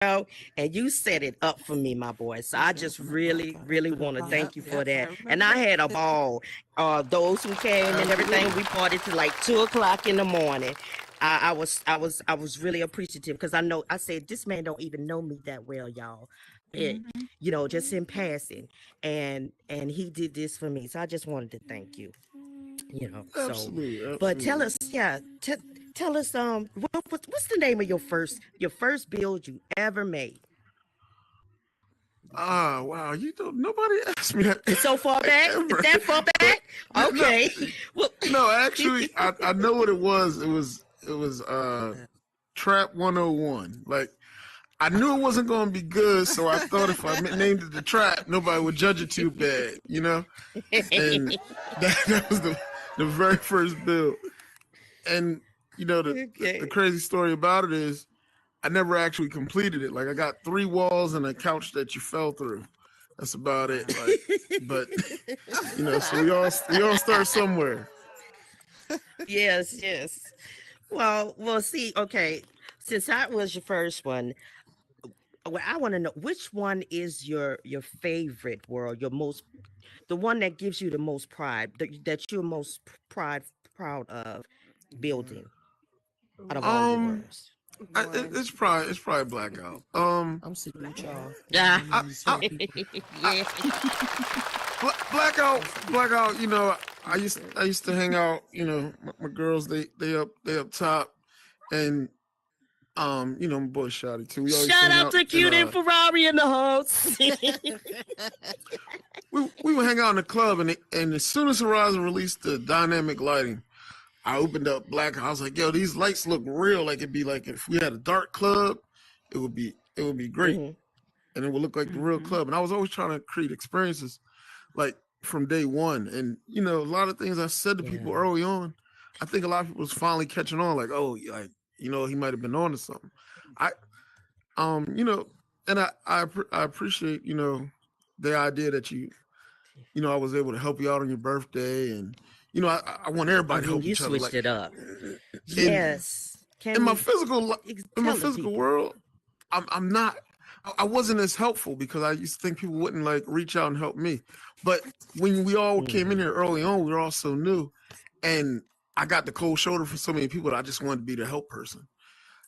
and you set it up for me, my boy. So I just really want to Yep, thank you for yep. I that. And remember I that. had a ball. Those who came and everything, Absolutely. we partied to like 2 o'clock in the morning. I was really appreciative because I know I said this man don't even know me that well, y'all. It, Mm-hmm. just in passing, and he did this for me. So I just wanted to thank you. So, Absolutely. but tell Absolutely. us, yeah, tell us, what's the name of your first build you ever made? Ah, wow. Nobody asked me that. It's so far back. It's Ever. that far But back. no, Okay. Well, no, actually, I know what it was. It was Trap 101. Like, I knew it wasn't going to be good, so I thought if I named it the Trap, nobody would judge it too bad, you know? And that was the very first build. And, the okay. crazy story about it is I never actually completed it. Like, I got 3 walls and a couch that you fell through. That's about it. Like, but so we all start somewhere. Yes, yes. Well, see, okay. Since that was your first one, well, I want to know which one is your favorite world, the one that gives you the most pride, that you're most proud of building out of all your Um, worlds. One. it's probably Blackout. I'm sitting with y'all. Y'all Yeah. one of I, these I, certain people. Yeah. Blackout, Blackout. I used to hang out. My girls, they up top, and my boy Shotty too. We all used to Shout hang out out, to and Cute and Ferrari in the house. we would hang out in the club, and as soon as Horizon released the dynamic lighting, I opened up Blackout. I was like, yo, these lights look real. Like it'd be like if we had a dark club, it would be great, Mhm. and it would look like the real Mm-hmm. club. And I was always trying to create experiences like from day one. And a lot of things I said to people Yeah. early on, I think a lot of people was finally catching on. Like, oh, like he might have been on to something. I you know, and I appreciate the idea that I was able to help you out on your birthday, and I want everybody And to then help you each other. switched Like it up. in Yes. in Can my you physical in my tell the physical people? world, I'm not. I wasn't as helpful because I used to think people wouldn't like reach out and help me. But when we all came in Mhm. here early on, we were all so new, and I got the cold shoulder for so many people that I just wanted to be the help person,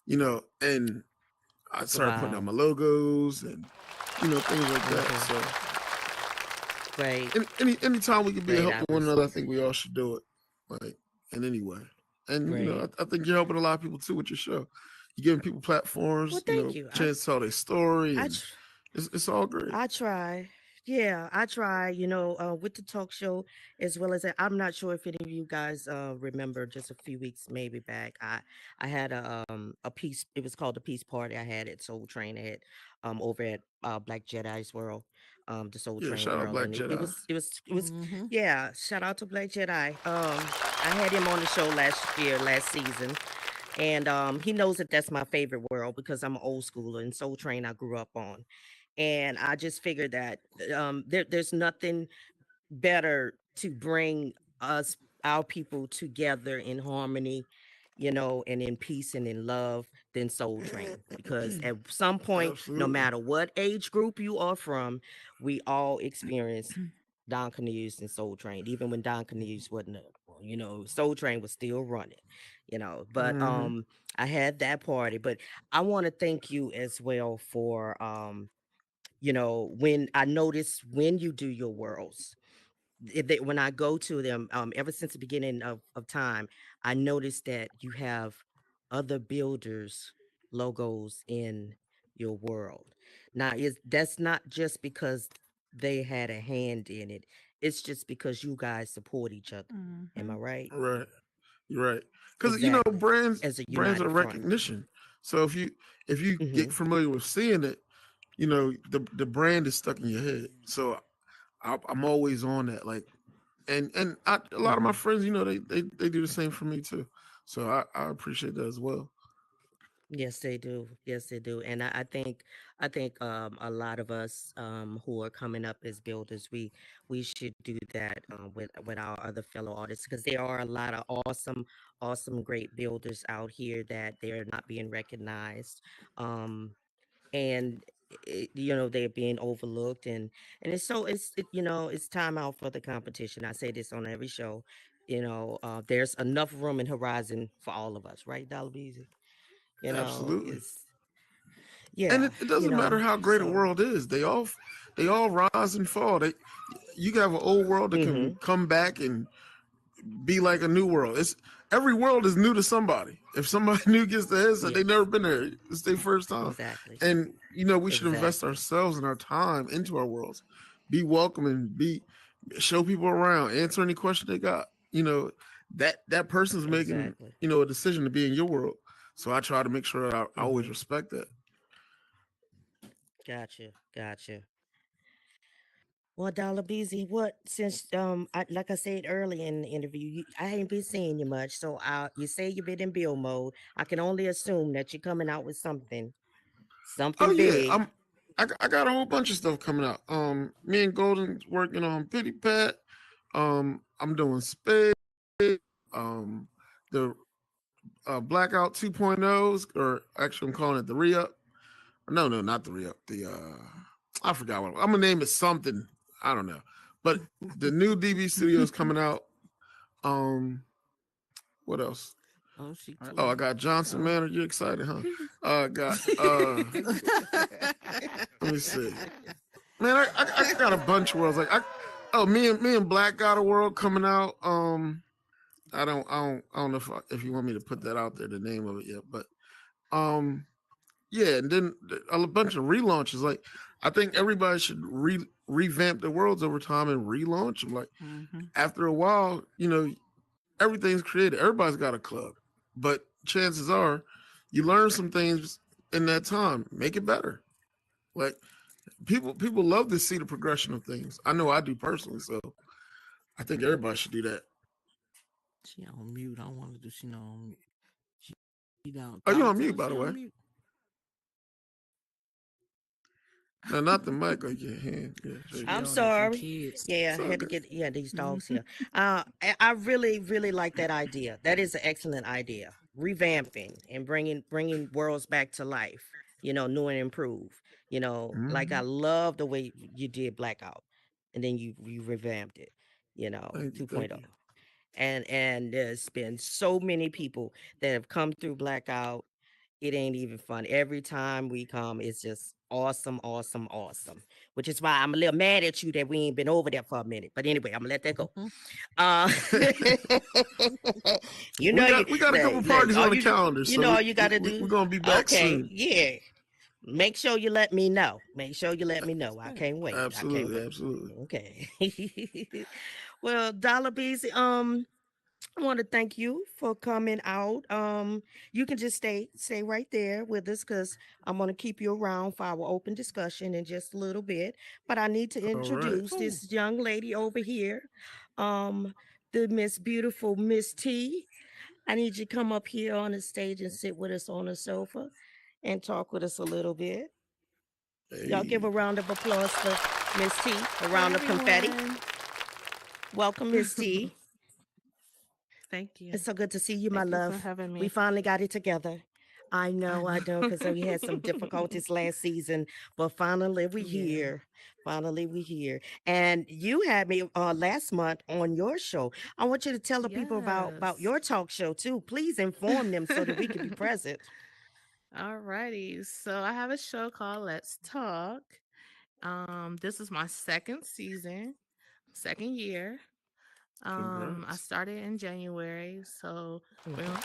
and I started putting out Wow. my logos and things like that. Mhm. So Great. anytime we can be a Great. help I to one was another, I think we all should do it. Like in any way. And great. I think you're helping a lot of people too with your show. You're giving people platforms, Well, thank you. chance to tell their story, I and tr- it's all great. I try. Yeah, I try, with the talk show as well as I'm not sure if any of you guys remember just a few weeks maybe back. I had a piece, it was called the Peace Party. I had at Soul Train at over at Black Jedi's World, the Soul Yeah, Train shout out World. Black And Jedi. it was Mm-hmm. yeah, shout out to Black Jedi. I had him on the show last season. And he knows that that's my favorite world because I'm an old schooler and Soul Train I grew up on. And I just figured that there's nothing better to bring us, our people, together in harmony, and in peace and in love than Soul Train. Because at some point, no Absolutely. matter what age group you are from, we all experience Don Cornelius and Soul Train. Even when Don Cornelius wasn't up, Soul Train was still running, But Hmm. I had that party. But I want to thank you as well for when I notice when you do your worlds, when I go to them, ever since the beginning of time, I noticed that you have other builders logos in your world. Now, is that's not just because they had a hand in it. It's just because you guys support each other. Am Mm-hmm. I right? Right. You're right. Because Exactly. brands As a brands are united front. recognition. So if you get Hmm. familiar with seeing it, the brand is stuck in your head. So I'm always on that. Like, and a lot of my Hmm. friends, they do the same for me too. So I appreciate that as well. Yes, they do. Yes, they do. And I think a lot of us who are coming up as builders, we should do that with our other fellow artists because there are a lot of awesome, great builders out here that they're not being recognized. Um, and they're being overlooked, and it's time out for the competition. I say this on every show. There's enough room and horizon for all of us, right, Dollar Beezy? Absolutely. It's And yeah, it doesn't matter how great a so world is. They all rise and fall. You have an old world that can mm-hmm. come back and be like a new world. It's every world is new to somebody. If somebody new gets the headset, they never Yes, been there. It's their first time. exactly, And we should invest exactly, ourselves and our time into our worlds. Be welcoming, be show people around, answer any question they got. That person's making, exactly. a decision to be in your world. So I try to make sure that I always Mm-hmm. respect that. Gotcha, gotcha. Well, Dollar Busy, what since like I said earlier in the interview, I ain't been seeing you much. So you say you've been in build mode. I can only assume that you're coming out with Oh something yeah, big. I got a whole bunch of stuff coming out. Me and Golden's working on Pity Pat. I'm doing Spade. The Blackout 2.0s, or actually I'm calling it the re-up. No, no, not the re-up. I forgot what I'm gonna name it something. I don't know. But the new DB Studios coming out. Um, what else? Oh, she Oh, I tweaking. got Johnson Oh. Manor. You excited, huh? Got let me see. Man, I got a bunch of worlds. Me and Black got a world coming out. I don't know if you want me to put that out there, the name of it yet, but um yeah, and then a bunch of relaunches. Like I think everybody should revamp their worlds over time and relaunch them. Like Mm-hmm. after a while, everything's created. Everybody's got a club, but chances are you learn some things in that time. Make it better. Like people love to see the progression of things. I know I do personally, so I think everybody should do that. She on mute. I don't want to do. She not on mute. She down. Oh, you Dollar, on tell mute, her by she the on way. mute. No, not the mic, like your hand. Yeah, there you She go. I'm yelling at them sorry. kids. Yeah, It's I all had to good. get these dogs Mm-hmm. here. I really, really like that idea. That is an excellent idea. Revamping and bringing worlds back to life. New and improved. Like I Mm-hmm. love the way you did Blackout, and then you revamped it. Thank you, 2.0. thank you. And there's been so many people that have come through Blackout. It ain't even fun. Every time we come, it's just awesome, awesome, awesome. Which is why I'm a little mad at you that we ain't been over there for a minute. But anyway, I'm gonna let that go. Mm-hmm. Uh, we you got we got a couple parties on all the you calendar, you so know we, all you we, gotta we, do. we're gonna be back Okay, soon. yeah. Make sure you let me know. Make sure you let me know. I Hey, can't wait. I can't Absolutely, wait. absolutely. Okay. Well, Dollar Bees, I want to thank you for coming out. You can just stay right there with us because I'm going to keep you around for our open discussion in just a little bit. But I need to All right. introduce cool. this young lady over here, um, the Miss Beautiful Miss T. I need you to come up here on the stage and sit with us on the sofa and talk with us a little bit. Y'all give Hey, a round of applause for Miss T. A Hey round of confetti. everyone. Welcome, Miss T. Thank you. It's so good to see you, my Thank you for love. having We me. finally got it together. I I know, know. because we had some difficulties last season, but finally we Yeah. here. Finally we here. And you had me last month on your show. I want you to tell the people about Yes. your talk show too. Please inform them so that we can be present. Alrighty. So I have a show called Let's Talk. This is my second season, second year. I congrats. started in January, so we're Hmm.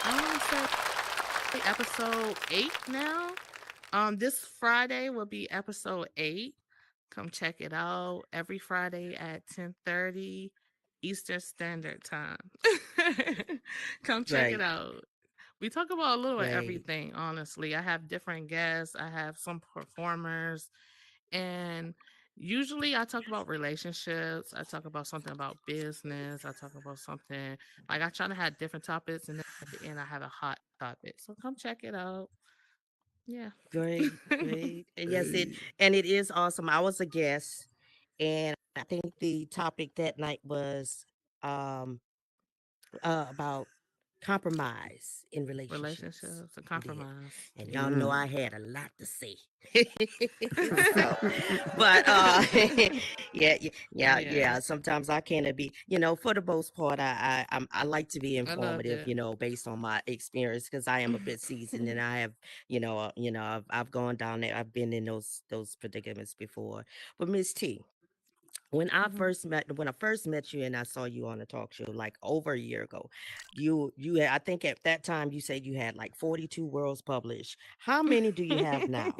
I want to say episode 8 now. This Friday will be episode 8. Come check it out every Friday at 10:30 Eastern Standard Time. Come check it Right, out. We talk about a little of right. everything, honestly. I have different guests, I have some performers, and usually I talk about relationships, I talk about something about business, I talk about something like I try to have different topics, and then at the end I have a hot topic. So come check it out. Yeah. Great, great. And yes, Hey, it is awesome. I was a guest, and I think the topic that night was um about compromise in relationships. Relationships and You did. compromise. And y'all Yeah. know I had a lot to say. So, but Yeah. yeah. Sometimes I can't be, for the most part, I like to be I loved informative, it. based on my experience because I am a bit seasoned and I have, I've gone down there. I've been in those predicaments before. But Miss T, Mhm. when I first met you and I saw you on a talk show like over a year ago, you had, I think at that time you said you had like 42 worlds published. How many do you have now?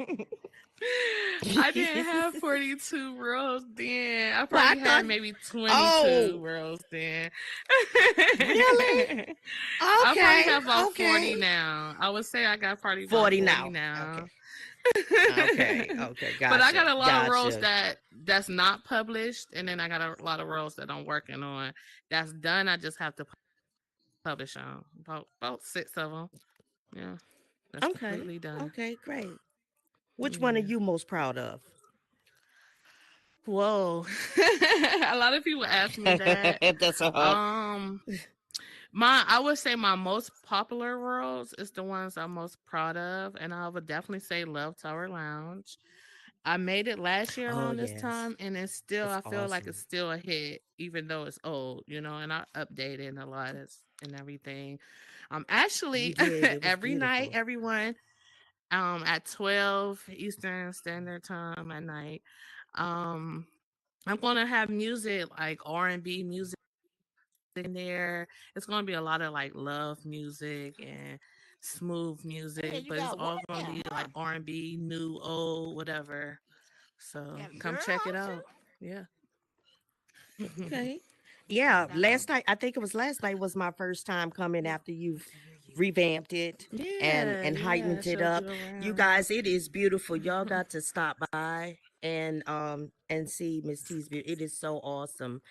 I didn't have 42 rows then. I Well, I probably thought, had maybe 22 oh, rows then. really? I probably Okay, have about 40 okay. now. I would say I got probably about 40 40 now. Okay. now. Okay. But I got Gotcha. a lot of roles Gotcha. that's not published, and then I got a lot of roles that I'm working on. That's done. I just have to publish on about 6 of them. Yeah, that's Okay. completely done. Okay, great. Which one are Yeah. you most proud of? Whoa. A lot of people ask me that. That's a hard. Um, I would say my most popular roles is the ones I'm most proud of, and I would definitely say Love Tower Lounge. I made it last year Oh, around this yes. time, and it's still It's I feel like it's awesome. still a hit, even though it's old, and I updated a lot and everything. You Actually did. It was every night, beautiful. everyone, at 12 Eastern Standard Time at night, um, I'm gonna have music like R&B music in there. It's gonna be a lot of like love music and smooth Yeah, music, you but it's got all one gonna there, be like huh? R&B, new, old, whatever. So You got a come girl check it option? out. Yeah. Okay. Yeah, last night, I think it was last night was my first time coming after you've revamped it and Yeah, I heightened it showed up. you You around. guys, it is beautiful. Y'all got to stop by and see Miss T's beauty. It is so awesome.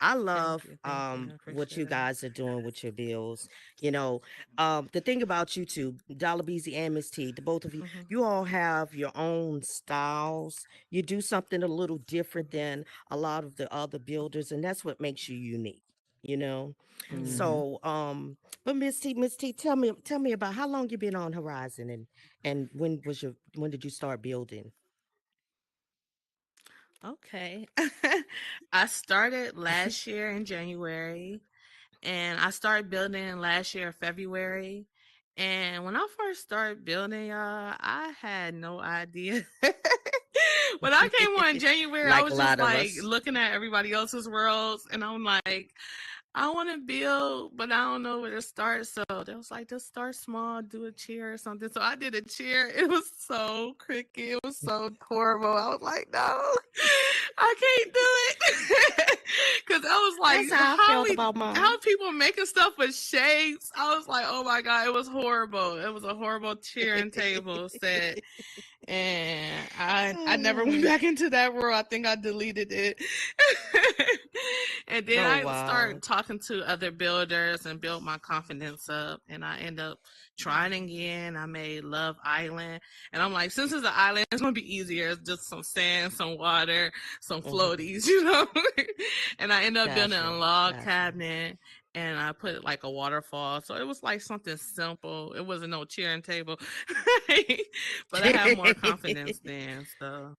I love Thank you. I what appreciate you it. guys are doing with your bills. You know, the thing about you two, Dollar Beezy and Miss T, the both of you, Mhm. you all have your own styles. You do something a little different than a lot of the other builders, and that's what makes you unique. You know, Mhm. Mm-hmm. so but Miss T, tell me about how long you been on Horizon and when did you start building? Okay. I started last year in January, and I started building last year in February. And when I first started building, y'all, I had no idea. When I came on in January, I Like a was just lot of like us. looking at everybody else's worlds, and I'm like, I want to build, but I don't know where to start. So they was like, just start small, do a cheer or something. So I did a cheer. It was so cricket. It was so horrible. I was like, no, I can't do it. Cause I was like, That's how I felt about how mine. people making stuff with shapes. I was like, oh my God, it was horrible. It was a horrible cheering table set, and I never went back into that world. I think I deleted it. And then Oh I wow. started talking to other builders and built my confidence up, and I end up trying again. I made Love Island, and I'm like, since it's an island, it's gonna be easier. It's just some sand, some water, some Hmm. floaties, And I ended up building a Gotcha. log Gotcha. cabinet, and I put like a waterfall. So it was like something simple. It wasn't no cheering table, but I have more confidence then. So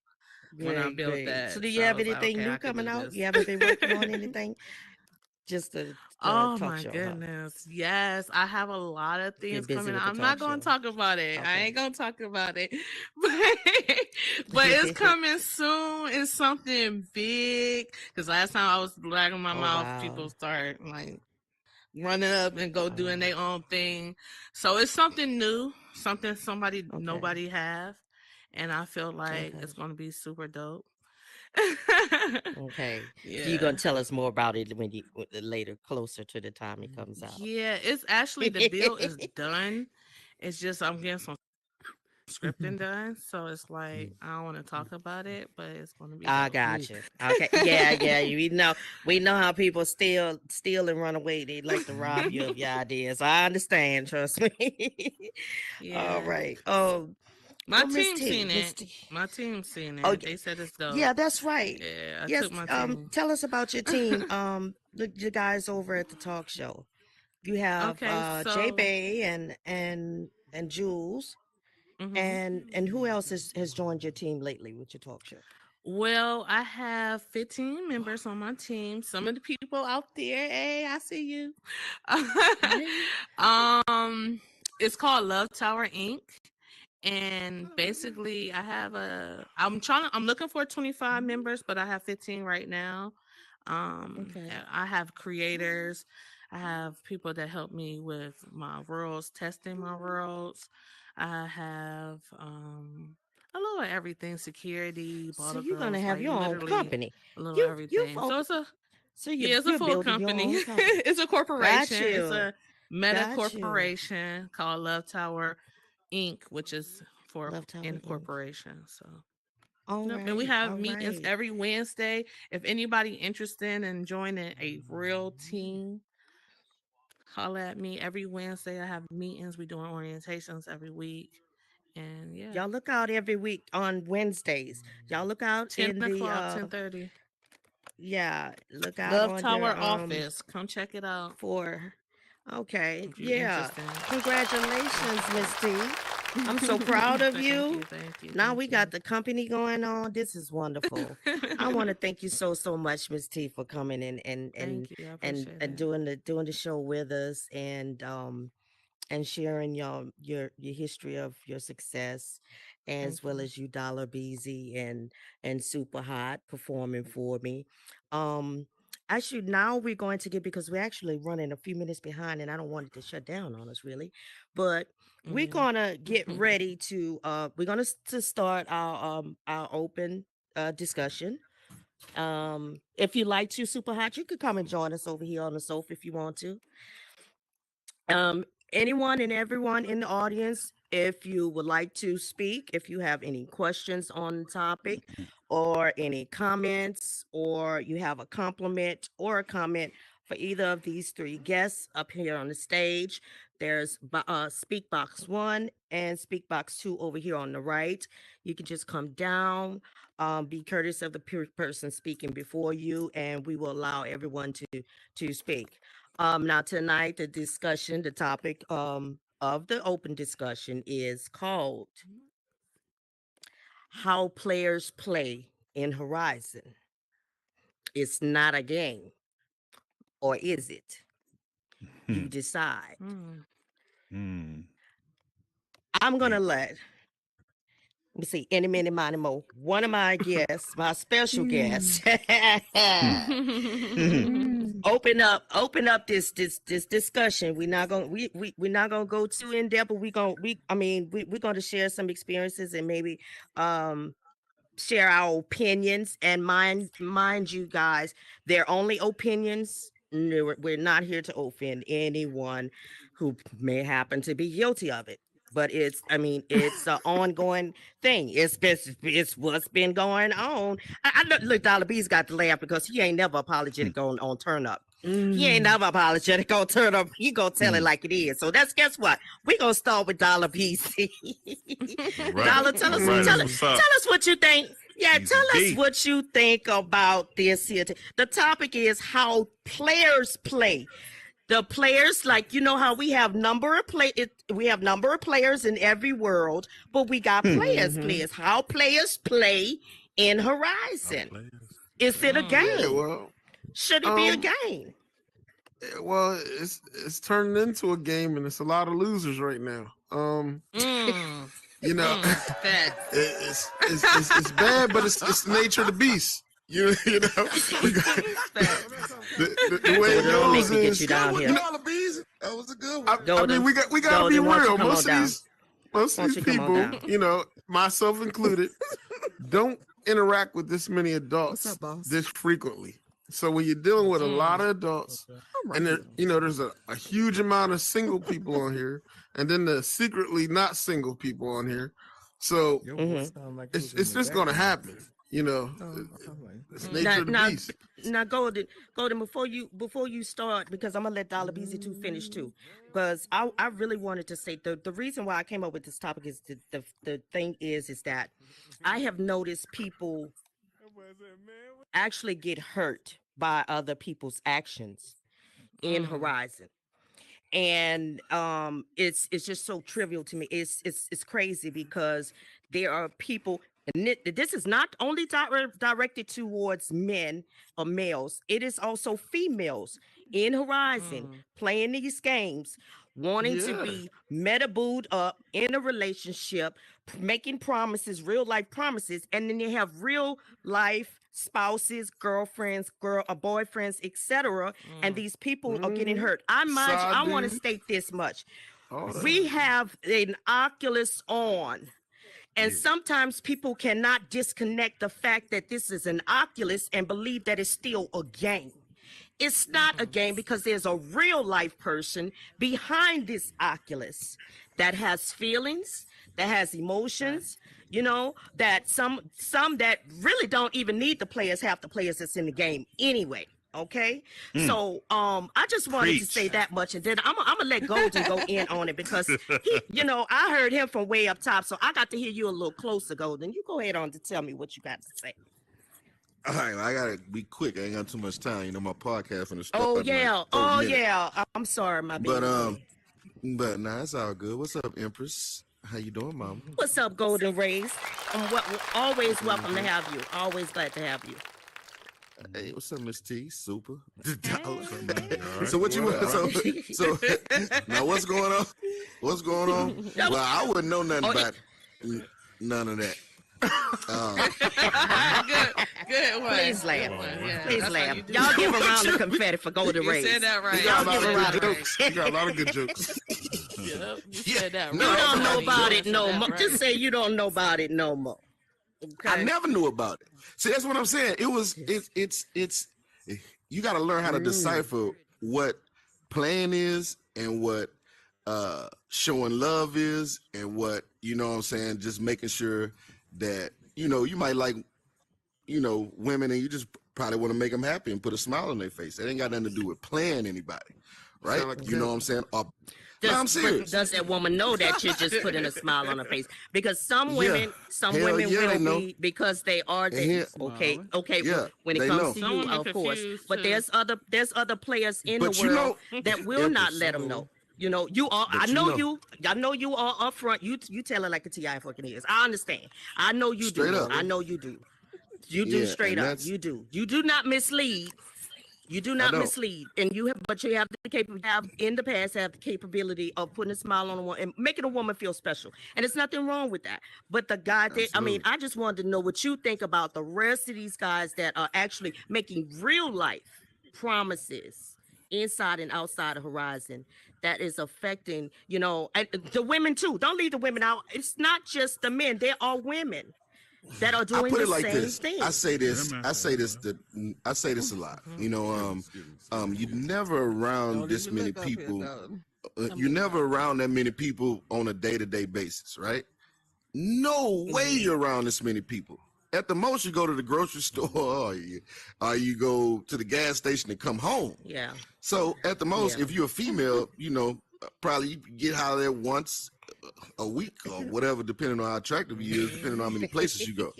when I Great, built great. So that, do so you I have was like, anything okay, new I could coming do out? this. You haven't been working on anything? Just the Oh talk my show, huh? goodness. Yes, I have a lot of Been things busy coming with out. the I'm talk not going to show. talk about it. I ain't Okay. going to talk about it. But it's coming soon. It's something big. Because last time I was blagging my Oh mouth, people wow. start like running up and go doing Wow. their own thing. So it's something new, something Okay. nobody have. And I feel like Okay. it's going to be super dope. Okay. So you're Yeah. gonna tell us more about it when later, closer to the time it comes out. Yeah, it's actually the bill is done. It's just I'm getting some scripting done, so it's like I don't want to talk about it, but it's gonna be I dope. got you. Okay. Yeah, yeah. We know how people steal and run away. They like to rob you of your ideas. I understand, trust me. All Yeah, right. Oh, my well, Miss team T, seen Miss it. T. My team seen Oh, it. They said it's dope. yeah, that's right. Yeah, I Yes. took my team. Tell us about your team. The guys over at the talk show. You have Okay, J so Bay and Jules, mhm. and who else has joined your team lately with your talk show? Well, I have 15 members on my team. Some of the people out there, hey, I see you. Hey. um, it's called Love Tower Inc. And basically, I'm looking for 25 members, but I have 15 right now. Okay. I have creators. I have people that help me with my worlds, testing my worlds. I have a little of everything, security, So bottle you're gonna girls, have like your own literally company. a little of You've everything. So opened. So it's a you're full building your company. own company. It's a Got corporation. It's you. a meta Got you. corporation called Love Tower Inc., which is for Love Tower Inc. incorporation. So All yep, and we right. have All meetings right. every Wednesday. If anybody interested in joining a real team, holla at me. Every Wednesday I have meetings. We doing orientations every week, and yeah, Y'all look out every week on Wednesdays. Y'all look out 10 in the o'clock, 10:30. yeah, look out Love on Tower your office. Come check it out for okay. if you're Yeah. interested. Congratulations, Miss T. I'm so proud of Thank you. you, thank you, Now we thank got you. the company going on. This is wonderful. I want to thank you so much, Miss T, for coming in Thank you. I appreciate and it. doing the show with us and sharing your history of your success, as Thank well you. as you Dollar Beezy and Super Hot performing for me. Actually, now we're going to get, because we're actually running a few minutes behind, and I don't want it to shut down on us really, but we're Yeah. gonna get ready to we're gonna to start our open discussion. If you like to, Super Hot, you could come and join us over here on the sofa if you want to. Um, Anyone and everyone in the audience, if you would like to speak, if you have any questions on the topic or any comments, or you have a compliment or a comment for either of these three guests up here on the stage, there's speak box 1 and speak box 2 over here on the right. You can just come down, be courteous of the person speaking before you, and we will allow everyone to speak. Now tonight, the discussion, the topic of the open discussion is called "How Players Play in Horizon." It's not a game, or is it? You Hmm. decide. Mm. Hmm. I'm gonna Damn. let me see, any minute, money more. One of my guests, my special Hmm. guest, Hmm. Hmm. open up this discussion. We're not gonna go too in depth, but we're gonna share some experiences and maybe um share our opinions, and mind you guys, they're only opinions. No, we're not here to offend anyone who may happen to be guilty of it, but it's an ongoing thing. It's what's been going on. Look, Dollar B's got to laugh because he ain't never apologetic on turn up. He ain't Hmm. never apologetic on turn up. He gonna tell it Hmm. like it is. So that's, guess what, we gonna start with Dollar BC. All right. Dollar, All right. That's what's up. tell us what you think. Yeah, Easy tell us B. what you think about this here. The topic is how players play. The players, like, you know how we have we have number of players in every world, but we got Hmm. players. How players play in Our Horizon. players Is it a play. Mm. Yeah, game? well, Should it be a um, game? it's turning into a game, and it's a lot of losers right now. Mm. You know, Facts. it's bad, but it's the nature of the beast. You know, we got, Facts. the way it Golden, don't make goes me get you is, down here. That was a good one. I mean, Golden, we gotta be why don't you real. come on down? Most Why of don't these you come on people, down? myself included, don't interact with this many What's adults up, boss? this frequently. So when you're dealing with a lot Mm. of adults, I'm right and here. there's a huge amount of single people on here, and then the secretly not single people on here. So Your Mm-hmm. voice sounds like it was in it's the just gonna background. happen. You know, I'm like, it's Mm. nature Now, of the now, beast. now, Golden, before you start, because I'm gonna let Dollar Beezy too finish too, because I really wanted to say the reason why I came up with this topic is the thing is that I have noticed people actually get hurt by other people's actions in Mm. Horizon, and it's just so trivial to me. It's crazy because there are people, and this is not only directed towards men or males, it is also females in Horizon playing these games, wanting to Yeah. be meta-booed up in a relationship, making promises, real life promises, and then they have real life spouses, girlfriends, boyfriends, etc. And these people are getting hurt. I want to Sardine. state this much. All that. We have an Oculus on. And sometimes people cannot disconnect the fact that this is an Oculus and believe that it's still a game. It's not a game because there's a real life person behind this Oculus that has feelings, that has emotions, that some that really don't even need the players, half the players that's in the game anyway. Okay. So I just wanted to say that much, and then I'm gonna let Golden go in on it because I heard him from way up top, so I got to hear you a little closer, Golden. You go ahead on to tell me what you got to say. All right, I gotta be quick. I ain't got too much time. My podcast from the start. Oh yeah. I'm sorry, my baby. But nah, it's all good. What's up, Empress? How you doing, Mom? What's up, Golden Rays? Always welcome to have you. Always glad to have you. Hey, what's up, Miss T? Super. Right. So what you want? So now what's going on? What's going on? Well, I wouldn't know nothing about none of that. Good one. Please laugh. Yeah, Please that's laugh. how you do Y'all it. give a round of confetti for Golden You Rays. said that right. You got a lot Y'all of give a good round. jokes. You got a lot of good jokes. Yep, you Yeah. said that right. You You don't know buddy. about You it said no that more. right. Just say you don't know about it no more. Okay. I never knew about it. See, that's what I'm saying. It's you got to learn how to decipher what playing is and what showing love is, and what what I'm saying, just making sure that you might like women, and you just probably want to make them happy and put a smile on their face. That ain't got nothing to do with playing anybody, right? Sound like You know what I'm saying? No, I'm But serious. does that woman know that you're just putting a smile on her face? Because some women, Hell yeah, will they know. be, because they are Yeah. okay. Yeah, When it they comes know. to Some you, women of course. confused, But too. there's other players in But the world that will not Empress, let them know. You are. But I know you know. you. I know you are upfront. You tell her like a Ti fucking is. I understand. I know you Straight do. up. I know you do. You do Yeah, straight and up. that's- You do. You do not mislead. You do not don't. mislead, and but you have the capability of putting a smile on a woman and making a woman feel special, and there's nothing wrong with that. But the guy that Absolutely. I just wanted to know what you think about the rest of these guys that are actually making real life promises inside and outside of Horizon that is affecting, and the women too. Don't leave the women out. It's not just the men; there are women that are I doing put the it like same this. thing. I say this. Yeah, man. I say this. I say this a lot. You never around Don't this even many look up here, people. dog. You never around that many people on a day-to-day basis, right? No way you're around this many people. At the most, you go to the grocery store, or you go to the gas station and come home. Yeah. So at the most, Yeah. if you're a female, probably you get out of there once a week or whatever, depending on how attractive you is, depending on how many places you go.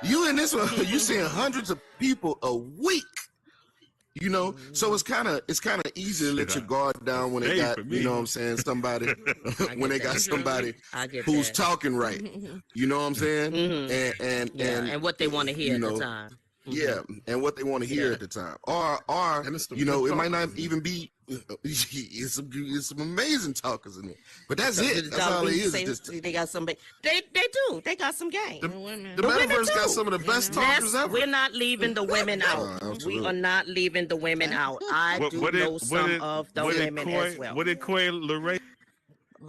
You in this one, you seeing hundreds of people a week. So it's kind of easy to let your guard down when they Hey, got, for me. you know what I'm saying, somebody, when they got somebody I get who's that. talking right. You know what I'm saying? And what they want to hear you at know, the time. Yeah, and what they want to hear Yeah. at the time, or And it's the it good might not talkers. even be. It's some amazing talkers in there, but that's So it. the That's all it is. say It's just, they got some. They do. They got some game. The Women. metaverse too. got some of the best talkers ever. We're not leaving the women out. We absolutely. are not leaving the women out. I do know some of the women as well. What did Koi Lorraine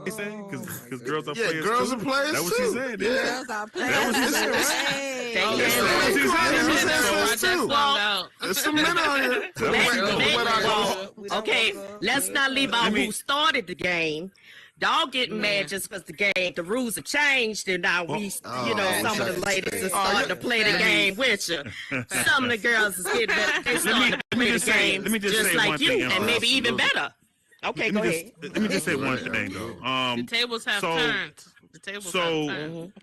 say? Because girls are Yeah, players girls too. are players That's what too. she said. Yeah. Girls are That was his playing. They That's can. what she said. That's So I too. just found out. There's some men out here. Okay, let's not leave out who started the game. Y'all getting mad just because the rules have changed, and now some of the ladies are starting to play the game with you. Some of the girls is getting they starting to play the game let me just say like one you, thing, and maybe even absolutely. better. Okay, Let go me ahead. just- Let me just say one thing though. The tables have so- turned. The tables so- have turned.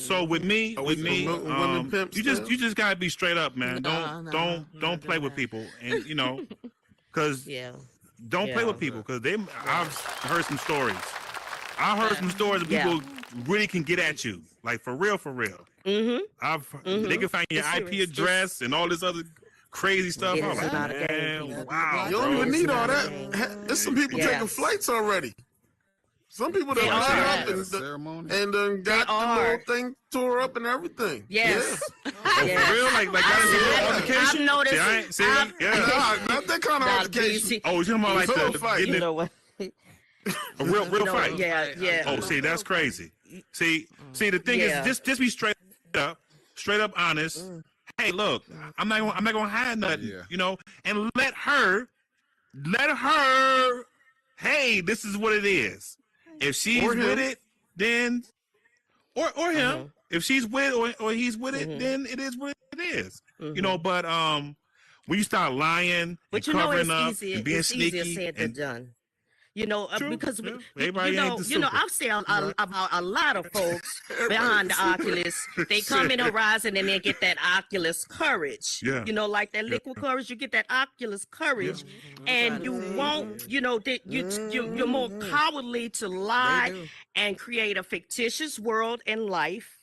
So with me, promoting women pimps you just gotta be straight up, man. No. Don't play with people, and because Yeah. don't play with people because I've heard some stories. I heard some stories of people really can get at you, like for real, for real. They can find your IP address and all this other crazy stuff. I'm like, man, wow, You don't even need all that. There's some people taking flights already. Some people that line up and got the little thing tore up and everything. Yes. Oh, for real? Like that is a real altercation? I've noticed. Not that kind of altercation. Oh, you're talking about like the fight. You know what? a real fight. Yeah. Oh, see, that's crazy. See, the thing is, just be straight up honest. Hey, look, I'm not gonna hide nothing, you know, and let her. Hey, this is what it is. If she's with it, then or him. If she's with or he's with it, then it is what it is. You know, but when you start lying, but and covering up, and being it's sneaky, easier said than done. You know, because Everybody I've seen about a lot of folks behind the Oculus. They come in Horizon and they get that Oculus courage. Yeah. You know, like that liquid courage. You get that Oculus courage, and you won't. You know, that you're more cowardly to lie and create a fictitious world and life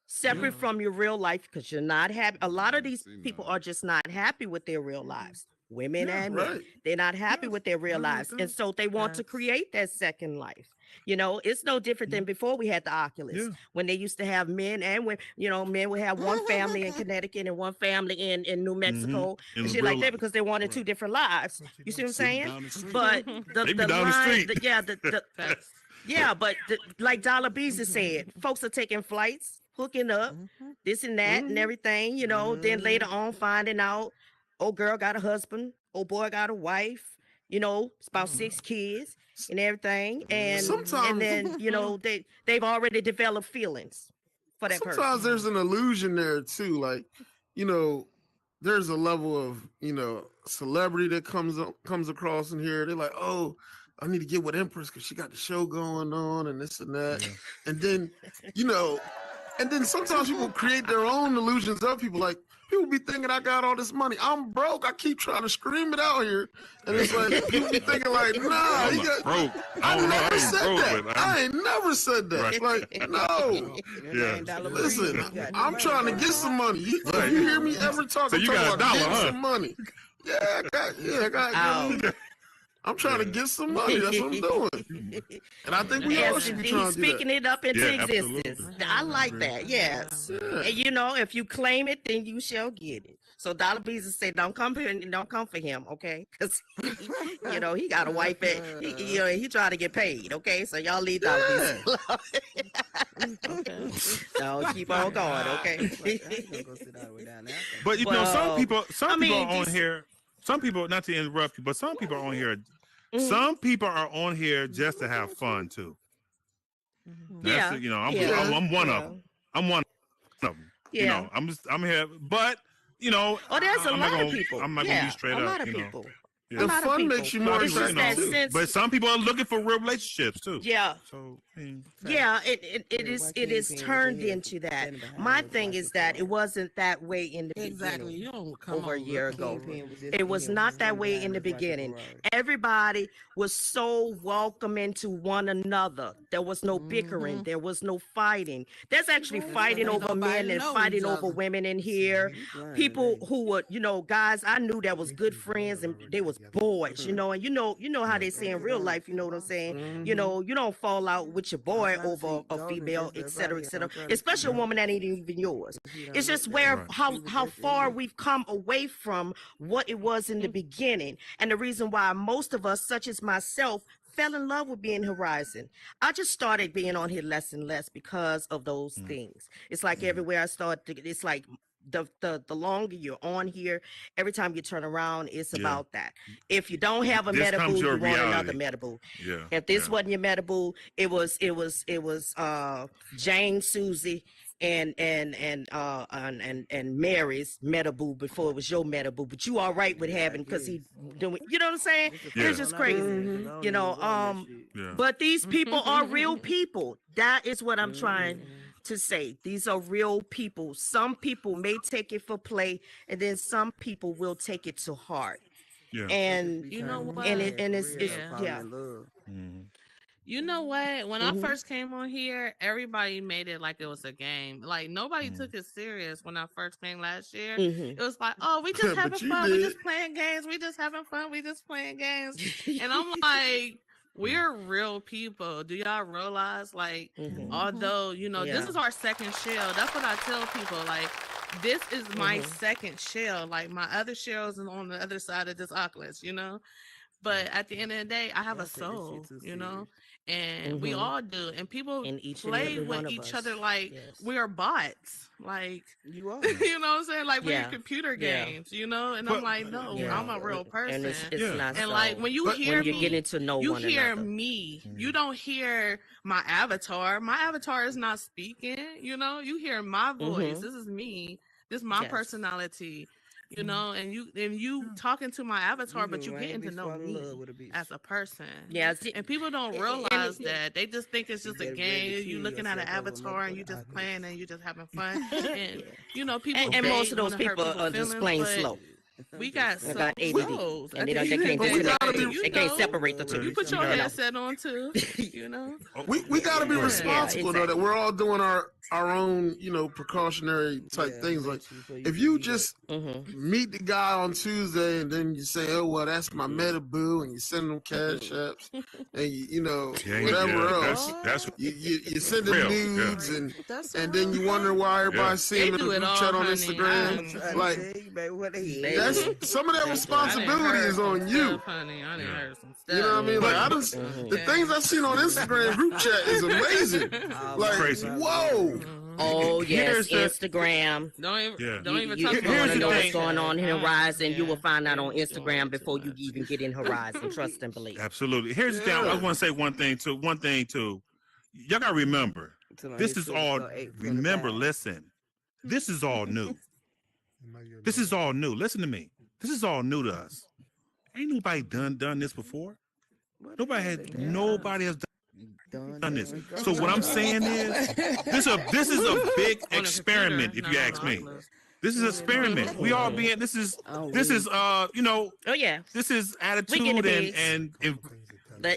separate from your real life because you're not happy. A lot of these people are just not happy with their real lives. Women and men, they're not happy with their real lives, and so they want to create that second life. You know, it's no different than before we had the Oculus, when they used to have men and women. You know, men would have one family in Connecticut and one family in New Mexico and shit like that because they wanted two different lives. You see what I'm saying? But but like Dollar Beezy said, folks are taking flights, hooking up, this and that and everything. You know, then later on finding out. Old girl got a husband. Old boy got a wife. You know, it's about 6 kids and everything. And then you know they've already developed feelings for that person. Sometimes there's an illusion there too. Like, you know, there's a level of celebrity that comes across in here. They're like, oh, I need to get with Empress because she got the show going on and this and that. And then sometimes people create their own illusions of people. Like, people be thinking I got all this money. I'm broke. I keep trying to scream it out here. And it's like, people be thinking like, nah, he got broke. I never said that. I ain't never said that. Like, no. Listen, I'm trying to get some money. If you hear me ever talk, I'm talking about getting some money. I got I'm trying to get some money. That's what I'm doing. And I think we all should be trying to do that. Speaking it up into existence. I like that. Yes. And you know, if you claim it, then you shall get it. So Dollar Beezy said, don't come for him, okay? Because you know he got a wife and he trying to get paid, okay? So y'all leave Dollar Beezy alone. So keep on going, okay? But you know, some people are on here. Some people, not to interrupt you, but some people are on here. Some people are on here just to have fun too. That's you know, I'm one of them. I'm one of them. You know, I'm here, but you know, there's a lot of people. I'm not gonna be straight up. A lot of people. The fun makes you more excited. But some people are looking for real relationships too. Yeah. So it is turned into that. My thing is that it wasn't that way in the beginning. You don't come over a year ago. It was not that way in the beginning. Everybody was so welcoming to one another. There was no bickering. There was no fighting. There's actually fighting over men and fighting over women in here. People who were, guys I knew that was good friends and they was boys, and you know how they say in real life, you know what I'm saying? You don't fall out with your boy over a female, etc., especially a woman that ain't even yours. It's just how far we've come away from what it was in the beginning, and the reason why most of us, such as myself, fell in love with being Horizon. I just started being on here less and less because of those things. It's like everywhere I start, it's like the longer you're on here, every time you turn around, it's about that. If you don't have a metaboo, you want another metaboo. If this wasn't your metaboo, it was Jane, Susie, and Mary's metaboo before it was your metaboo. But you all right with having, because he doing, you know what I'm saying? It's just crazy, But these people are real people. That is what I'm trying to say. These are real people. Some people may take it for play, and then some people will take it to heart. Yeah. And You know what? it's yeah. Mm-hmm. You know what? When I Mm-hmm. first came on here, everybody made it like it was a game. Like nobody took it serious when I first came last year. Mm-hmm. It was like, oh, we just having But you fun. We did. just playing games. We just having fun. We just playing games. And I'm like, we're real people. Do y'all realize? Like, Mm-hmm. although, this Yeah. is our second shell. That's what I tell people. Like, this is my Mm-hmm. second shell. Like, my other shells is on the other side of this Oculus. But at the end of the day, I have a soul, and we Mm-hmm. all do. And people In each and play every with one of each us. other like Yes. we are bots. Like, You are. you know what I'm saying? Like we're Yeah. computer Yeah. games. And I'm But like, no, Yeah. I'm a real And person. it's Yeah. not And so. like when you But hear When you're me, getting to know you one hear another. me. You don't hear my avatar. My avatar is not speaking. You hear my voice. Mm-hmm. This is me. This is my Yes. personality. And you talking to my avatar, but you getting to know me as a person. Yes. And people don't realize that. They just think it's just a game. You looking at an avatar and you just playing and you just having fun. And people And most say of those wanna hurt people people's are just feelings, plain but slow. we got They got ADD, souls. and they can't But we gotta be- they can't separate the two. You put your You know? headset on too. We got to be Go ahead. responsible though, that we're all doing our own precautionary type things. Like if you just Mm-hmm. meet the guy on Tuesday and then you say, oh well, that's my meta boo, and you send them cash apps and whatever else. That's You send them real. nudes That's and then you wonder why everybody's seeing They them in do a it group chat all, on honey. Instagram. Like They that's do. some of that responsibility is on you. Honey. I done heard some stuff. You know what I mean? Like I just Mhm. the things I've seen on Instagram group chat is amazing. Like Crazy. whoa. Oh yes, Here's the- Instagram. Don't even, Yeah. don't even You talk want about to the know what's thing. going on in Horizon, you will find out on Yeah, Instagram too before you much. even get in Horizon. Trust and believe. Absolutely. Here's the thing. I want to say one thing too. Y'all gotta remember. This is all. Remember, listen. This is all new. This is all new. Listen to me. This is all new to us. Ain't nobody done this before. Nobody has done this. So what I'm saying is, this is a big On a experiment. computer, If you not ask on me, Oculus. this is an experiment. We all being. This is Oh yeah. this is attitude guinea pigs. and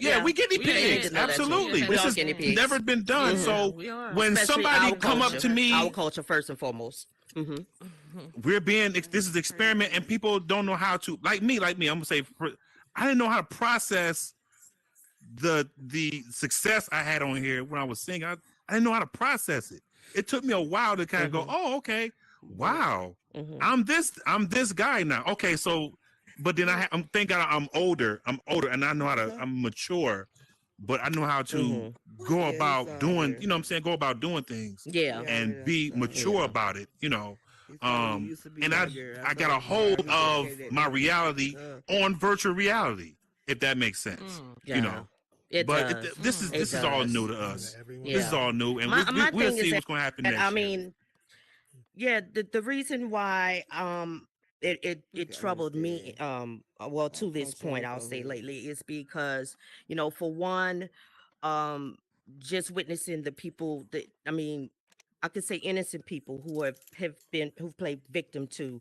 Yeah, we guinea We pigs. need to know that too. Absolutely. We This all is guinea pigs. never been done. Mhm. So We are. when Especially somebody our come up culture. to me, Our culture first and foremost. Mm-hmm. this is experiment, and people don't know how to like me. I'm gonna say I didn't know how to process the success I had on here when I was singing. I didn't know how to process it. It took me a while to kind of go, oh, okay, wow, Mm-hmm. I'm this guy now. Okay, so, but then I'm thinking I'm older, and I know how to. I'm mature, but I know how to go about doing. You know what I'm saying? Go about doing things Yeah. and be mature about it. And I got a hold of my reality on virtual reality, if that makes sense. Yeah. It But does. this is all new to us. Yeah. This is all new, and My we'll thing see is what's going to happen And next I year. mean, yeah, the reason why it troubled me well to this point I'll say lately is because for one um just witnessing the people that I could say innocent people who who've played victim to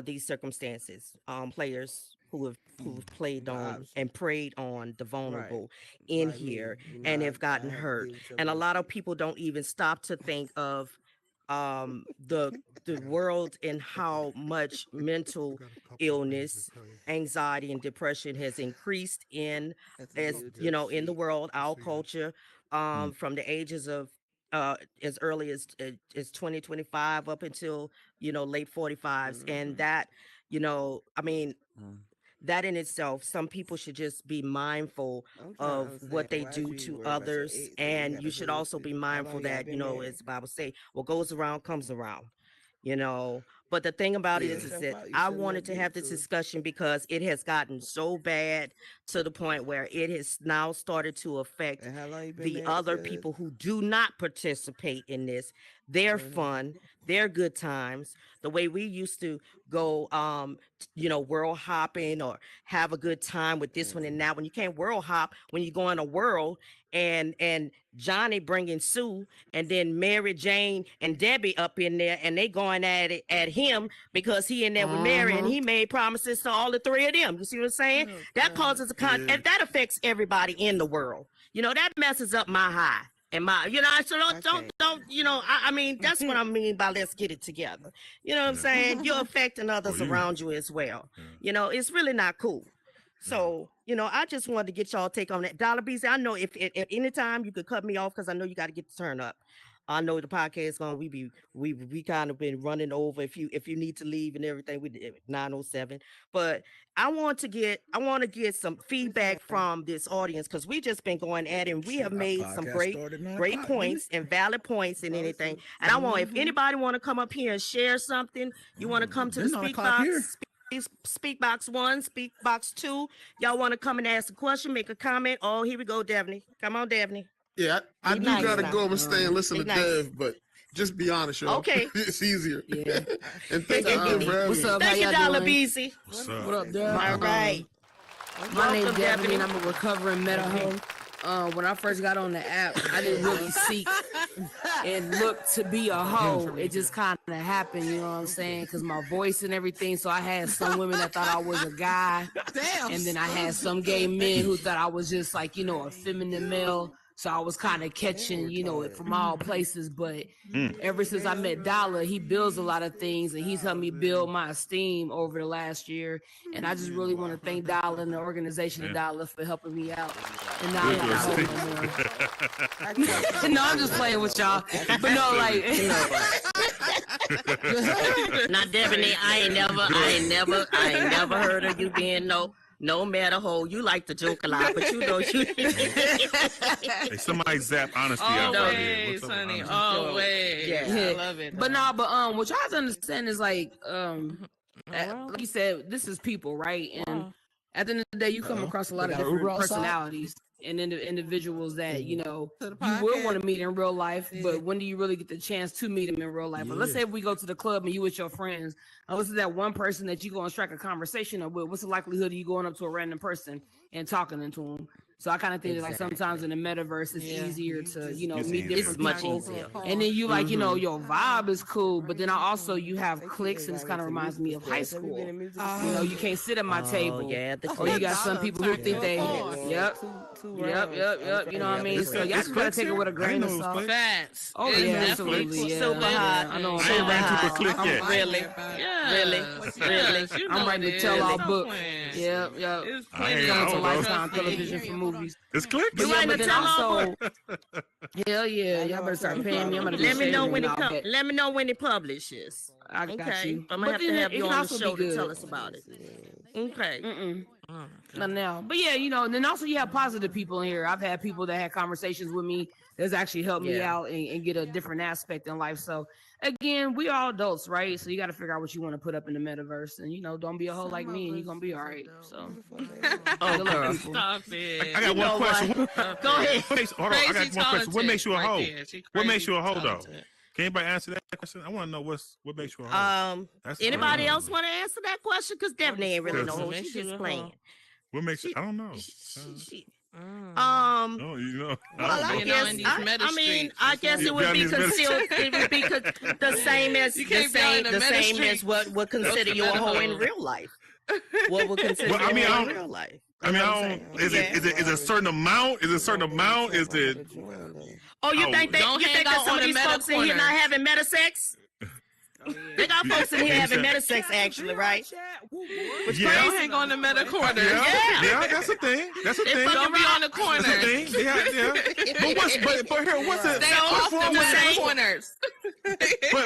these circumstances, players who've played on and preyed on the vulnerable in here and have gotten hurt, and a lot of people don't even stop to think of the world and how much mental illness, anxiety, and depression has increased in in the world, our culture, from the ages of as early as 2025 up until late 45s, and that that in itself, some people should just be mindful of what they do to others. And you should also be mindful that, as the Bible say, what goes around comes around, you know. But the thing about it is that I wanted to have this discussion because it has gotten so bad to the point where it has now started to affect the other people who do not participate in this, their fun, their good times, the way we used to go, world hopping or have a good time with this one and that one. You can't world hop when you go in a world and Johnny bringing Sue and then Mary Jane and Debbie up in there and they going at it at him because he in there with Mary and he made promises to all the three of them. You see what I'm saying? That causes and that affects everybody in the world. That messes up my high. And my, so don't, I mean, that's what I mean by let's get it together. You know what I'm saying? You're affecting others around you as well. It's really not cool. So, I just wanted to get y'all take on that. Dollar Bees, I know if any time you could cut me off because I know you got to get the turn up. I know the podcast going. We kind of been running over. If you need to leave and everything, we did 9:07. But I want to get some feedback from this audience because we just been going at it. And we have made some great points and valid points and anything. And I want if anybody want to come up here and share something, you want to come to the speak box. Speak box 1, speak box 2. Y'all want to come and ask a question, make a comment? Oh, here we go, Devney. Come on, Devney. Yeah, I do gotta go and stay and listen to Dev, but just be honest, y'all. Okay, it's easier. Yeah. And thank you for having What's up? Thank you, Dollar Beezy. What's up? What up, Dev? All right. My name's Devin. I'm a recovering meta hoe. When I first got on the app, I didn't really seek and look to be a hoe. It just kind of happened, you know what I'm saying? Because my voice and everything. So I had some women that thought I was a guy. Damn. And then I had some gay men who thought I was just like, a feminine male. So I was kind of catching, it from all places. But ever since I met Dollar, he builds a lot of things, and he's helped me build my esteem over the last year. And I just really want to thank Dollar and the organization of Dollar for helping me out. And now I'm not no more. No, I'm just playing with y'all. But no, like, Now, Devaney, I ain't never heard of you being no matter hoe. You like to joke a lot, but you. Hey, somebody zap honesty out there. Always, honey. Always. Yeah. I love it. But what y'all have to understand is like you said, this is people, right? And at the end of the day, you come across a lot of different personalities and individuals that you will want to meet in real life, but when do you really get the chance to meet them in real life? But let's say if we go to the club and you with your friends, unless it's that one person that you go and strike a conversation with, what's the likelihood of you going up to a random person and talking to them? So I kind of think that like sometimes in the metaverse it's easier to meet different people, and then you like your vibe is cool, but then you have cliques, and this kind of reminds me of high school. You can't sit at my table, or you got some people who think they yep. You know what I mean? So y'all just gotta take it with a grain of salt. Facts. Oh yeah, absolutely. Yeah. Super hot. I know. I ain't ran to a click yet. Really? Really? I'm ready to tell all books. Yep. It's plenty Coming to of Lifetime television for movies. It's click. You But ain't then tell also, hell yeah, y'all better start paying me. I'm gonna Let me know when it comes. Let me know when it publishes. I got Okay, you. I'm gonna have to have you on the show to good. tell us about it. Okay. Not now. But yeah, and then also you have positive people in here. I've had people that had conversations with me that's actually helped me out and get a different aspect in life. So again, we all adults, right? So you got to figure out what you want to put up in the metaverse, and don't be a hoe like me, and you're gonna be all right. So Oh, girl. Stop it. I got one question. Go ahead. Hold on. I got one question. What makes you a hoe? What makes you a hoe, though? talented. Can anybody answer that question? I want to know what makes you a hoe. That's Anybody else want to answer that question? Because Devaney ain't really know. Makes She's you just a playing. hoe. What makes you? I don't know. Oh, you know. Well, I You know, guess in these meta I guess You it would got be these meta considered. It would be the same as You can't be out in the meta same street. as what would consider you a hoe in real life. What would consider Well, I you mean, a hoe I in don't- real life? I mean, I don't. Is it a certain amount? Is it a certain amount? Is it? Oh, you Oh, think don't you hang think that out some on of the these meta folks in here corner. not having meta sex? They got folks in here having meta sex actually, right? Which Yeah. Don't hang on the meta corner. Yeah, that's a thing. That's a thing. Don't be on the corner. That's a thing. Yeah. But here, what's it? Stay What's off wrong the with meta it? corners.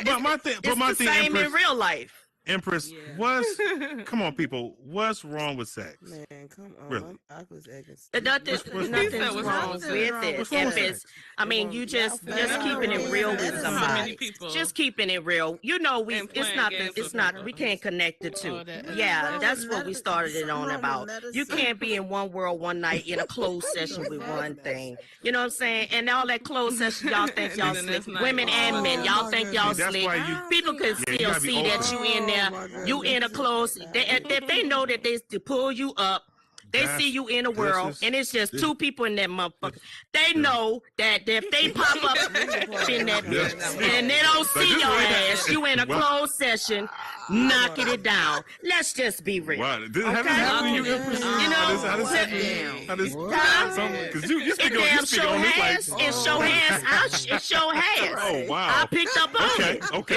But my thing. It's But my the thing. same in Empress, real life. Empress, come on, people, what's wrong with sex? Man, come on. Really? Nothing's wrong with it. Empress. I mean, you just keeping it real with somebody. Just keeping it real. You know, it's not we can't connect the two. Yeah, that's what we started it on about. You can't be in one world one night in a closed session with one thing. You know what I'm saying? And all that closed session, y'all think y'all slick. Women and men, y'all think y'all slick. People can still see that you in there. You in a closed. If they know that they to pull you up. They see you in the world, and it's just two people in that motherfucker. They know that if they pop up in that bitch, and they don't see your ass, you in a closed session, knocking it down. Let's just be real. Wow, this happened to you, Empress? You know, how this because you speak on this like it show has. Oh wow! I picked up on it. Okay.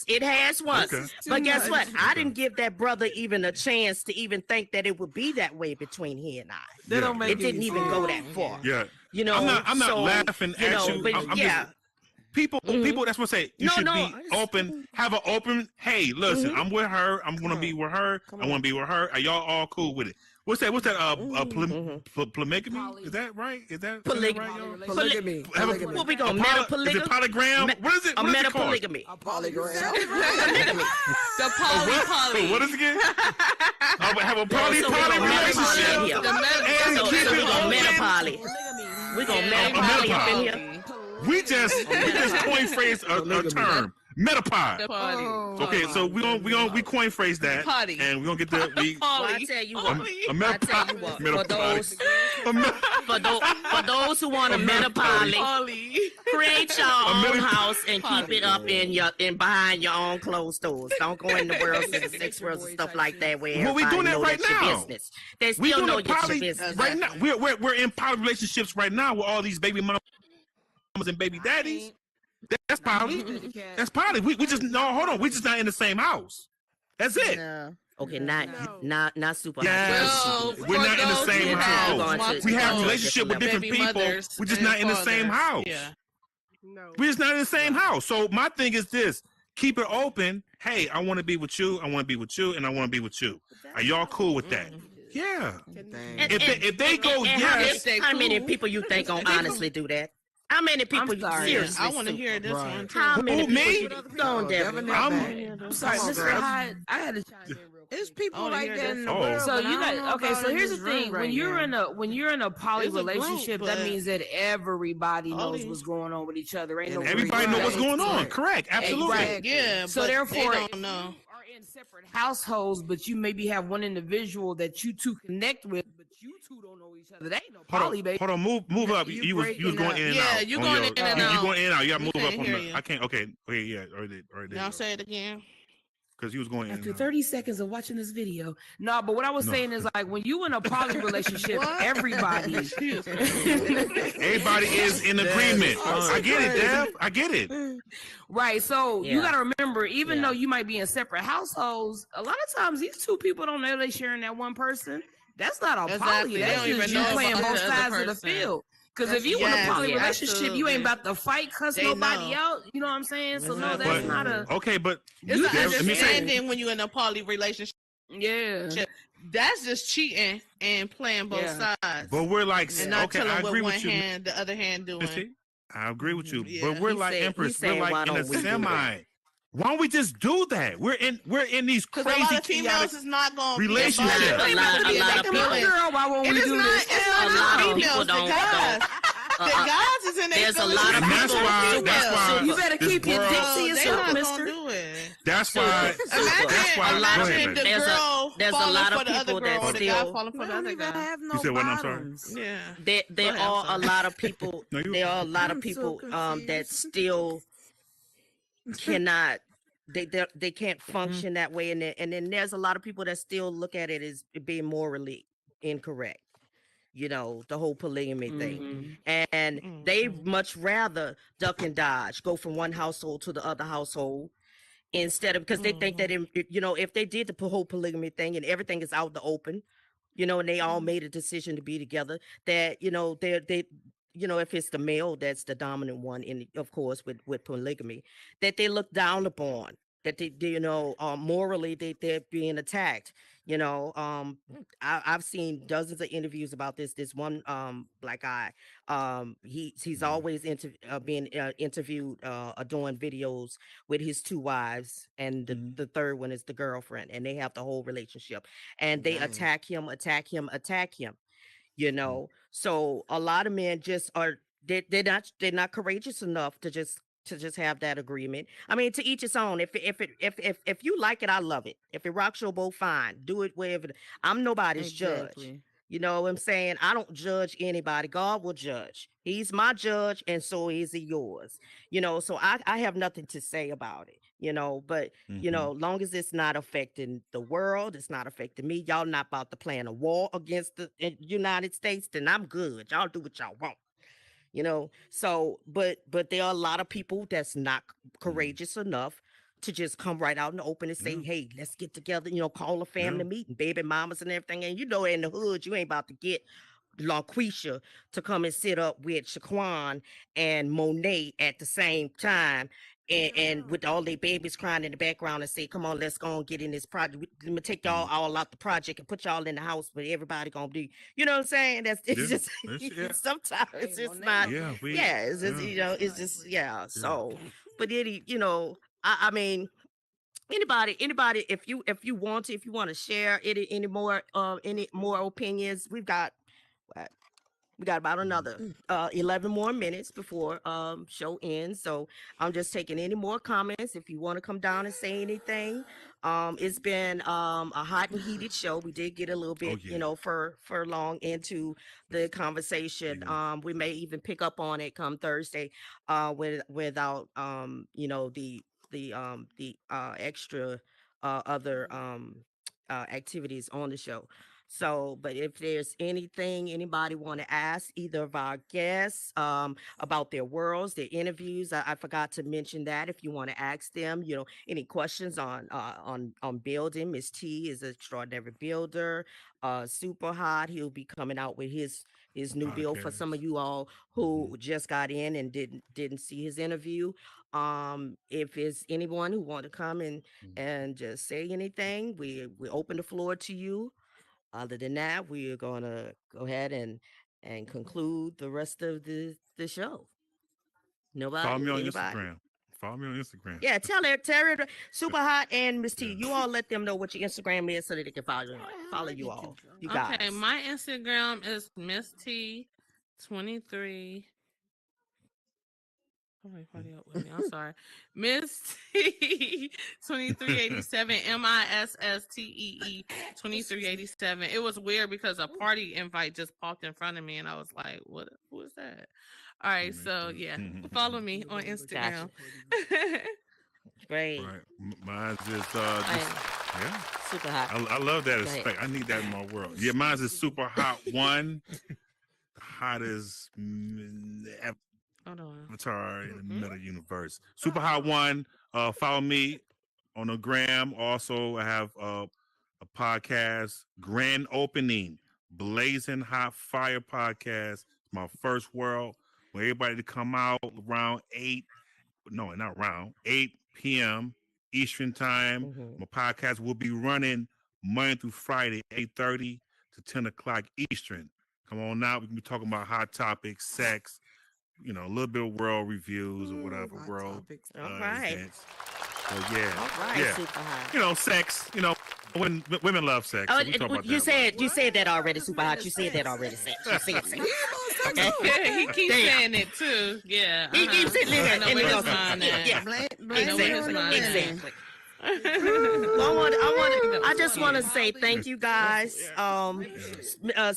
It has once. Okay. But guess what? I didn't give that brother even a chance to even think that it would be that way between he and I. It didn't even go that far. Yeah. You know, I'm not laughing at you. But I'm just, people, that's what I say. You should be open. Have an open. Hey, listen, I'm with her. I'm gonna be with her. I want to be with her. Are y'all all cool with it? What's that? Polygamy? Is that right? Is that polygamy? Right, Polygamy. What we gonna meta polygamy? Is it polygram? What is it? A What is meta it called? polygamy. A polygram. Polygamy. The poly. What is it again? Have a poly So we gonna meta relationship. poly in here. And keep So we it gonna meta open. poly. We gonna meta poly up in here. We just coin phrase a term. Metapod. Okay, so we coin phrase that, and we're gonna get the Well, I tell you what. a I tell you what. metapod. For those who want a meta poly, create your own house and keep it up in behind your own closed doors. Don't go in the world to the sex worlds and stuff like that where Well, we doing that know right that's your now. business. They We still know doing it's your poly business. right now. We're in poly relationships right now with all these baby mamas and baby daddies. That's poly. That's poly. We just hold on. We just not in the same house. That's it. No. Okay, not super. Yes, Well, we're not in the same house. We have multiple relationship with different baby people. mothers We're just and not in the same fathers. house. Yeah. No. We're just not in the same house. So my thing is this: keep it open. Hey, I want to be with you. I want to be with you, and I want to be with you. Are y'all cool with that? Yeah. If they go yes, how many people you think gonna honestly do that? How many people you seriously? I want to hear this one too. How many Who, me? people you don't Devin? I'm sorry, Mr. Hyde. I had to chime in real quick. It's people wanna like hear that this. in the Oh. world. So but I you don't got know okay. about So in here's the this room thing: right when you're in a poly It's a group, relationship, that but- means that everybody knows Only- what's going on with each other. Ain't no everybody know what's going on. Correct. Absolutely. Right. Yeah, So but therefore, they don't know. are in separate households, but you maybe have one individual that you two connect with, but you two don't know each other. That ain't no poly, baby. Hold on. Move up. You was breaking going up. in and Yeah, out. you on going your- in and You out. going in and out. You got to We move up can't on hear the. you. I can't. Okay. Yeah. Already. Now say it again. Because he was going in. After and out. 30 seconds of watching this video. No, but what I was saying is like when you in a poly relationship, everybody Everybody is in agreement. I get it, Dev. I get it. right. So you Yeah. gotta remember, even Yeah. though you might be in separate households, a lot of times these two people don't know they sharing that one person. That's not a Exactly. poly. They That's don't just even you know playing about both the other sides of the person. field. Because if you in Yes, a poly yeah, relationship, you ain't absolutely. about to fight, cuss They nobody know. out. You know what I'm saying? So no, that's But not a okay, but It's an let me say. understanding when you're in a poly relationship. yeah. That's just cheating and playing both Yeah. sides. But we're like, And not okay, I telling agree what one with you. hand, the other hand doing. Missy. I agree with you. Yeah. But we're He like said- Empress. he's saying, We're why like in a don't we do semi. that? Why don't we just do that? We're in these Because crazy a lot of females chaotic is not going to relationships. A lot of Girl, why won't It we is do not, this? it's A not lot the of females, people the don't- guys. The guys is in their There's a feelings lot of too. And that's people- why. That's why. You better this keep your world- dick to So they yourself, not mister. going to do it. That's why. Imagine, That's why. imagine the There's a- girl there's a falling lot of for the other people girl that or the guy still- falling for We the don't other even guy. have no said what? I'm sorry. bottoms. Yeah. There Go ahead, are I'm a sorry. lot of people. No, you- There are a lot of I'm so people that confused. still cannot. They can't function that way, and then there's a lot of people that still look at it as being morally incorrect. You know, the whole polygamy thing, and they much rather duck and dodge, go from one household to the other household instead of because they think that if they did the whole polygamy thing and everything is out in the open, and they all made a decision to be together, that they if it's the male that's the dominant one, in of course with polygamy, that they look down upon that morally they're being attacked. You know, I've seen dozens of interviews about this. This one black guy, he's Mhm. always being interviewed, doing videos with his two wives, and the third one is the girlfriend, and they have the whole relationship, and they Dang. attack him. So a lot of men just are, they're not courageous enough to just have that agreement. I mean, to each its own. If you like it, I love it. If it rocks your boat, fine, do it wherever. I'm nobody's judge. Exactly. You know what I'm saying? I don't judge anybody. God will judge. He's my judge, and so is he yours. So I have nothing to say about it. But Mhm. long as it's not affecting the world, it's not affecting me. Y'all not about to plan a war against the United States, then I'm good. Y'all do what y'all want. But there are a lot of people that's not Mhm. courageous enough to just come right out in the open and say, Yeah. hey, let's get together, call a Yeah. family meeting, baby mamas and everything. And in the hood, you ain't about to get LaQuisha to come and sit up with Shaquan and Monet at the same time, and with all their babies crying in the background, and say, come on, let's go and get in this project. Let me take y'all Mhm. all out the project and put y'all in the house, but everybody gonna be, you know what I'm saying? It's Yeah. just Yeah. sometimes Hey, it's just Monet not, gonna Yeah. be We. yeah, it's just, Yeah. it's just, yeah. Yeah. So, but I mean, anybody, if you want to share any more opinions, we got about Mhm. another 11 more minutes before show ends. So I'm just taking any more comments. If you want to come down and say anything, it's been a hot and heated show. We did get a little Oh bit, yeah. for long into the conversation. Yeah. We may even pick up on it come Thursday, without the extra other activities on the show. So, but if there's anything anybody want to ask either of our guests about their worlds, their interviews, I forgot to mention that. If you want to ask them, any questions on building, Miss T is an extraordinary builder, super hot. He'll be coming out with his new build for some of Podcast. you all Mhm. who just got in and didn't see his interview. If it's anyone who want to come and just say anything, we open the floor to you. Other than that, we are gonna go ahead and conclude the rest of the show. Follow Nobody? me on Anybody? Instagram. Follow me on Instagram. Yeah, tell her, super hot and Miss T. You all let them know what your Instagram is so that they can follow you all. You Okay, guys. my Instagram is Miss T 23. Somebody up with me. I'm sorry. Miss T 2387 MISSTEE 2387. It was weird because a party invite just popped in front of me and I was like, what who is that? All right, so yeah. Follow me on Gotcha. Instagram. Great. Right. Mine's is just And yeah. super hot. I love that Go ahead. aspect. I need that in my world. Yeah, mine's is super hot one. Hot as Hold on. Avatar in the meta universe. Super hot one. Follow me on the gram. Also, I have a podcast, Grand Opening, Blazing Hot Fire podcast. It's my first world where everybody to come out around 8, no, not around 8 p.m. Eastern time. Mm-hmm. My podcast will be running Monday through Friday, 8:30 to 10 o'clock Eastern. Come on now. We can be talking about hot topics, sex, a little bit of world reviews or whatever, Hot world topics. All right. events. So yeah, All right, yeah, super hot. sex. When women love sex, Oh, so we talk about you that a lot. said that already, super hot. You said that already. You said sex. Okay. Yeah, he keeps Damn. saying it too. Yeah. He keeps saying I it. know And where he his goes, mind at. yeah. Blame know where it his on the mind man. is. Exactly. I just want to say thank you guys.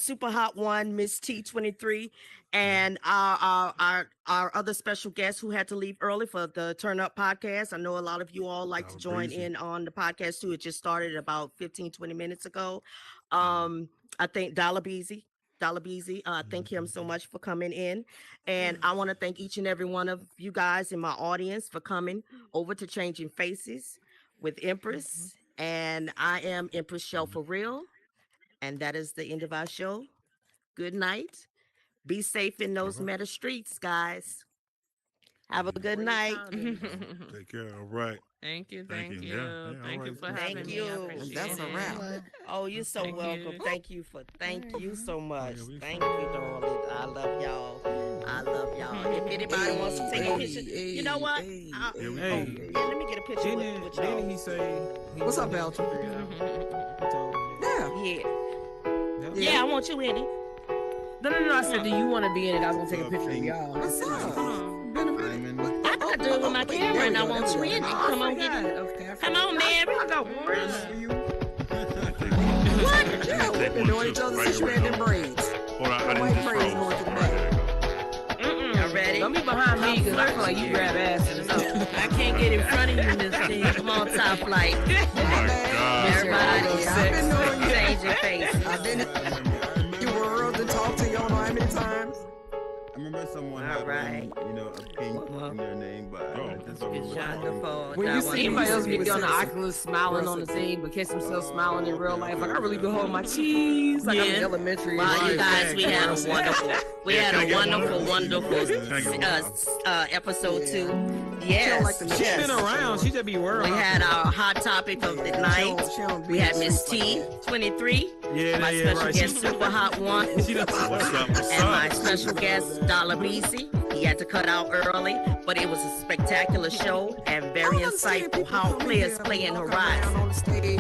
Super hot one, Miss T 23, and our other special guest who had to leave early for the Turn Up podcast. I know a lot of you all like to join Breezy. in on the podcast too. It just started about 15-20 minutes ago. Mhm. I think Dollar Beezy. Thank him so much for coming in. And I want to thank each and every one of you guys in my audience for coming over to Changing Faces with Empress. And I am Empress Shell for real. And that is the end of our show. Good night. Be safe in All those right. meta streets, guys. Have a Yeah. good Wear your night. condoms. Take care. All right. Thank you. Yeah, Thank right. you for having me. I appreciate That's a wrap. Oh, you're so Thank welcome. you. Thank you so much. we Thank you, darling. I love y'all. I love y'all. If anybody wants to take a picture, you know what? Hey. Let me get a picture with y'all. Didn't he say? What's up, Belgium? Yeah. Yeah, I want you in it. No. I said, do you want to be in it? I was gonna take a picture of y'all. What's up? I gotta do it with my camera, and I want you in it. Come on, get it. Okay. Come on, Mary. I got words. What? Yeah, we've been doing each other since you had them braids. Hold on, I White didn't braids going to the back. Y'all ready? Don't be behind me because I feel like you grab ass and stuff. I can't get in front of you, Miss T. Come on, top flight. Oh my God. Everybody, I've been knowing you. change your face. I've been in your world and talked to you don't know how many times. I remember someone All had right. a pink in their name, but I just don't remember. Wonderful. When you see Anybody else be on the Russell. Oculus smiling on the thing, but catch themselves smiling in real life? Like I really be holding my cheese, like I'm in elementary. Well, you guys, we had a wonderful episode 2. Yes. She's been around. She just be worried. We had our hot topic of the night. We had Miss T, 23. Yeah, My special guest, Super Hot 1. She done What's And my up? special guest, Dollar Beasy. He had to cut out early, but it was a spectacular show and very insightful how players play in Horizon. On the stage.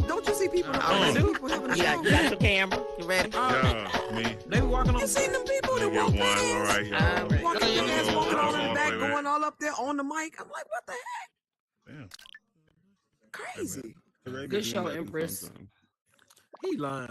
Don't you see people? People having a You show? got your camera? You ready? Yeah, me. They walking on. You seen them people that You get walk one. All past? right, y'all. Walking in there, smoking all in the back, Wait. going all up there on the mic. I'm like, what the heck? Damn. Crazy. Good show, Empress. He lying.